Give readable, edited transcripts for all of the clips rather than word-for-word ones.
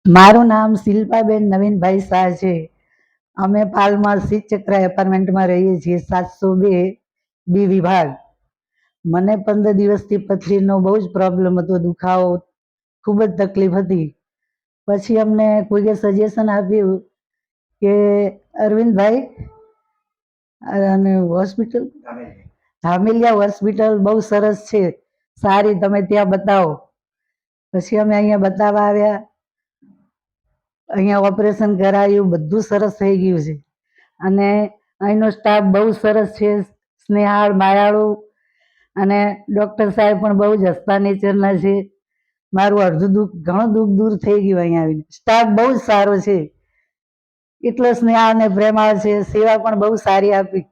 મારું નામ શિલ્પાબેન નવીનભાઈ શાહ છે. અમે પાલમાં શ્રીચક્ર એપાર્ટમેન્ટમાં રહીએ છીએ, 702 બી વિભાગ. મને 15 દિવસથી પથરીનો બહુ જ પ્રોબ્લેમ હતો, દુખાવો, ખૂબ જ તકલીફ હતી. પછી અમને કોઈએ સજેશન આપ્યું કે અરવિંદભાઈ અને હોસ્પિટલ ધામેલિયા હોસ્પિટલ બહુ સરસ છે, સારી, તમે ત્યાં બતાવો. પછી અમે અહીંયા બતાવવા આવ્યા. અહીંયા ઓપરેશન કરાયું, બધું સરસ થઈ ગયું છે. અને અહીંનો સ્ટાફ બહુ સરસ છે, સ્નેહાળ, માયાળુ, અને ડૉક્ટર સાહેબ પણ બહુ જ હસતા નેચરના છે. મારું અડધું દુઃખ, ઘણું દુઃખ દૂર થઈ ગયું અહીંયા આવીને. સ્ટાફ બહુ જ સારો છે, એટલો સ્નેહ અને પ્રેમાળ છે, સેવા પણ બહુ સારી આપી.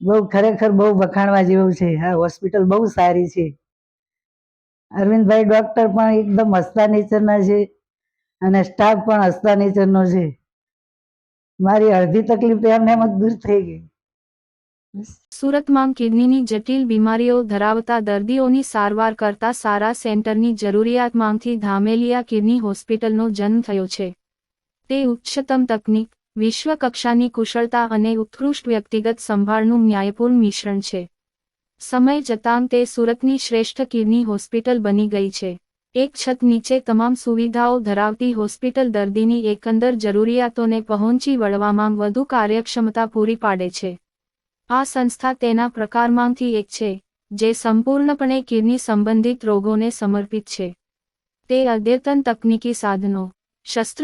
બહુ, ખરેખર બહુ વખાણવા જેવું છે. હા, હોસ્પિટલ બહુ સારી છે. અરવિંદભાઈ ડૉક્ટર પણ એકદમ હસતા નેચરના છે, અને સ્ટાફ પણ હસતા નેચરનો છે. મારી અડધી તકલીફ એમને એમ જ દૂર થઈ ગઈ. સુરતમાં કિડનીની જટિલ બીમારીઓ ધરાવતા દર્દીઓની સારવાર કરતા સારા સેન્ટરની જરૂરિયાતમાંથી ધામેલિયા કિડની હોસ્પિટલનો જન્મ થયો છે. તે ઉચ્ચતમ તકનીક, વિશ્વ કક્ષાની કુશળતા અને ઉત્કૃષ્ટ વ્યક્તિગત સંભાળનું ન્યાયપૂર્ણ મિશ્રણ છે. સમય જતાં તે સુરતની શ્રેષ્ઠ કિડની હોસ્પિટલ બની ગઈ છે. એક છત નીચે તમામ સુવિધાઓ ધરાવતી હોસ્પિટલ દર્દીની એકંદર જરૂરિયાતોને પહોંચી વળવામાં વધુ કાર્યક્ષમતા પૂરી પાડે છે. આ સંસ્થા તેના પ્રકારમાંથી એક છે, જે સંપૂર્ણપણે કિડની સંબંધિત રોગોને સમર્પિત છે. તે અદ્યતન તકનીકી સાધનો, શસ્ત્ર